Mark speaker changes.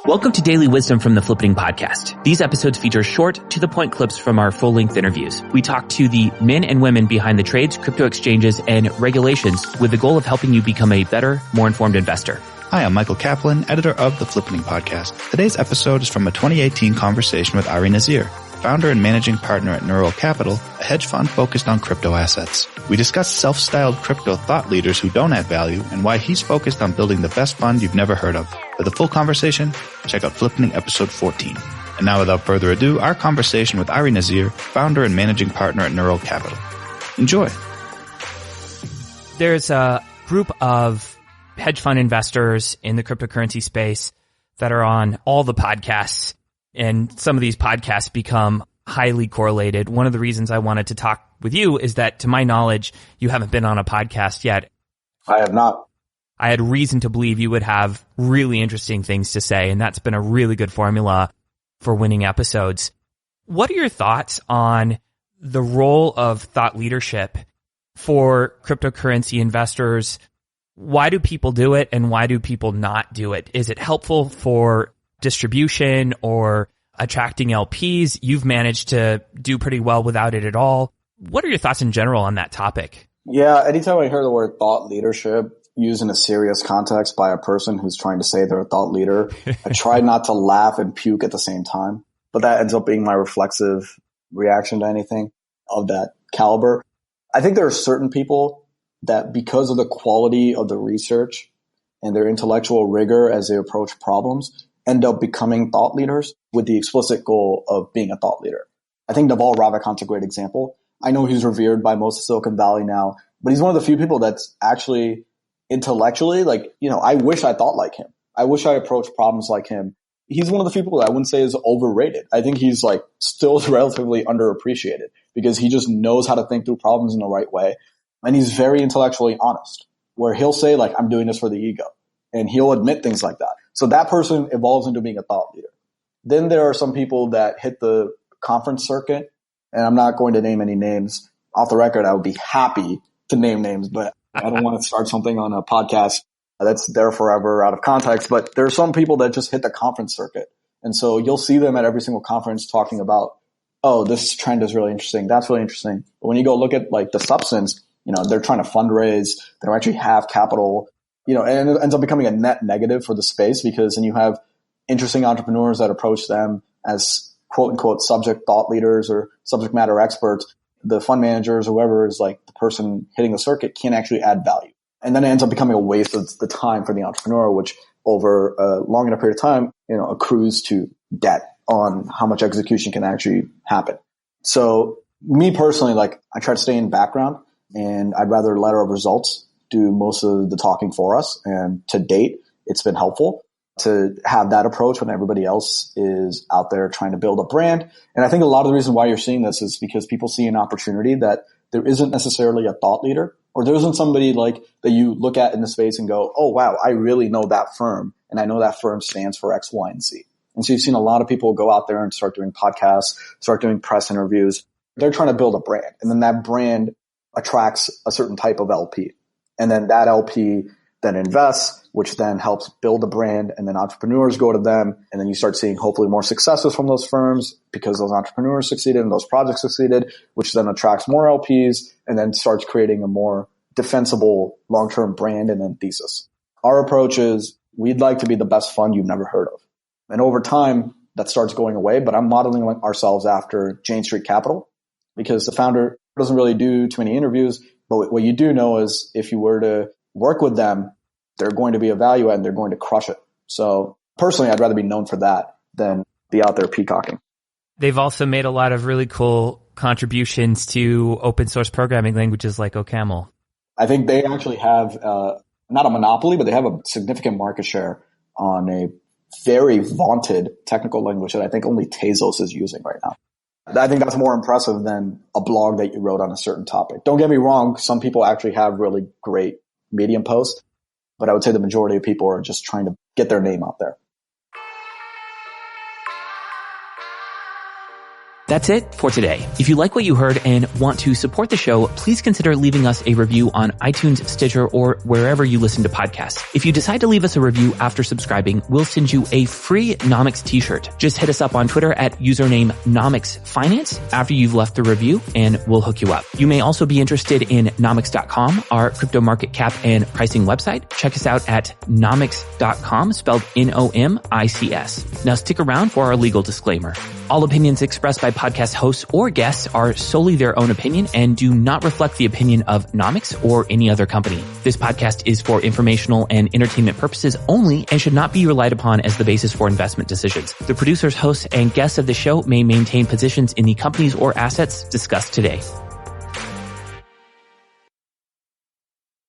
Speaker 1: Welcome to Daily Wisdom from the Flippening podcast. These episodes feature short, to-the-point clips from our full-length interviews. We talk to the men and women behind the trades, crypto exchanges, and regulations with the goal of helping you become a better, more informed investor.
Speaker 2: Hi, I'm Michael Kaplan, editor of the Flippening podcast. Today's episode is from a 2018 conversation with Ari Nazir, founder and managing partner at Neural Capital, a hedge fund focused on crypto assets. We discuss self-styled crypto thought leaders who don't add value and why he's focused on building the best fund you've never heard of. For the full conversation, check out Flippening episode 14. And now without further ado, our conversation with Ari Nazir, founder and managing partner at Neural Capital. Enjoy.
Speaker 1: There's a group of hedge fund investors in the cryptocurrency space that are on all the podcasts, and some of these podcasts become highly correlated. One of the reasons I wanted to talk with you is that, to my knowledge, you haven't been on a podcast yet.
Speaker 3: I have not.
Speaker 1: I had reason to believe you would have really interesting things to say, and that's been a really good formula for winning episodes. What are your thoughts on the role of thought leadership for cryptocurrency investors? Why do people do it, and why do people not do it? Is it helpful for distribution or attracting LPs? You've managed to do pretty well without it at all. What are your thoughts in general on that topic?
Speaker 3: Yeah, anytime I hear the word thought leadership used in a serious context by a person who's trying to say they're a thought leader, I try not to laugh and puke at the same time. But that ends up being my reflexive reaction to anything of that caliber. I think there are certain people that, because of the quality of the research and their intellectual rigor as they approach problems, end up becoming thought leaders with the explicit goal of being a thought leader. I think Naval Ravikant's a great example. I know he's revered by most of Silicon Valley now, but he's one of the few people that's actually intellectually, I wish I thought like him. I wish I approached problems like him. He's one of the few people that I wouldn't say is overrated. I think he's still relatively underappreciated because he just knows how to think through problems in the right way. And he's very intellectually honest, where he'll say, I'm doing this for the ego. And he'll admit things like that. So that person evolves into being a thought leader. Then there are some people that hit the conference circuit, and I'm not going to name any names. Off the record, I would be happy to name names, but I don't want to start something on a podcast that's there forever out of context. But there are some people that just hit the conference circuit. And so you'll see them at every single conference talking about, oh, this trend is really interesting. That's really interesting. But when you go look at the substance, they're trying to fundraise. They don't actually have capital. And it ends up becoming a net negative for the space because then you have interesting entrepreneurs that approach them as quote unquote subject thought leaders or subject matter experts. The fund managers or whoever is the person hitting the circuit can't actually add value. And then it ends up becoming a waste of the time for the entrepreneur, which over a long enough period of time, accrues to debt on how much execution can actually happen. So me personally, I try to stay in background, and I'd rather let our results do most of the talking for us. And to date, it's been helpful to have that approach when everybody else is out there trying to build a brand. And I think a lot of the reason why you're seeing this is because people see an opportunity that there isn't necessarily a thought leader, or there isn't somebody that you look at in the space and go, oh, wow, I really know that firm. And I know that firm stands for X, Y, and Z. And so you've seen a lot of people go out there and start doing podcasts, start doing press interviews. They're trying to build a brand. And then that brand attracts a certain type of LP. And then that LP then invests, which then helps build a brand, and then entrepreneurs go to them, and then you start seeing hopefully more successes from those firms because those entrepreneurs succeeded and those projects succeeded, which then attracts more LPs and then starts creating a more defensible long-term brand and then thesis. Our approach is we'd like to be the best fund you've never heard of. And over time, that starts going away, but I'm modeling ourselves after Jane Street Capital because the founder doesn't really do too many interviews. But what you do know is if you were to work with them, they're going to be a value add and they're going to crush it. So personally, I'd rather be known for that than be out there peacocking.
Speaker 1: They've also made a lot of really cool contributions to open source programming languages like OCaml.
Speaker 3: I think they actually have not a monopoly, but they have a significant market share on a very vaunted technical language that I think only Tezos is using right now. I think that's more impressive than a blog that you wrote on a certain topic. Don't get me wrong. Some people actually have really great Medium posts, but I would say the majority of people are just trying to get their name out there.
Speaker 1: That's it for today. If you like what you heard and want to support the show, please consider leaving us a review on iTunes, Stitcher, or wherever you listen to podcasts. If you decide to leave us a review after subscribing, we'll send you a free Nomics t-shirt. Just hit us up on Twitter at username Nomics Finance after you've left the review, and we'll hook you up. You may also be interested in Nomics.com, our crypto market cap and pricing website. Check us out at Nomics.com, spelled N-O-M-I-C-S. Now stick around for our legal disclaimer. All opinions expressed by podcast hosts or guests are solely their own opinion and do not reflect the opinion of Nomics or any other company. This podcast is for informational and entertainment purposes only and should not be relied upon as the basis for investment decisions. The producers, hosts, and guests of the show may maintain positions in the companies or assets discussed today.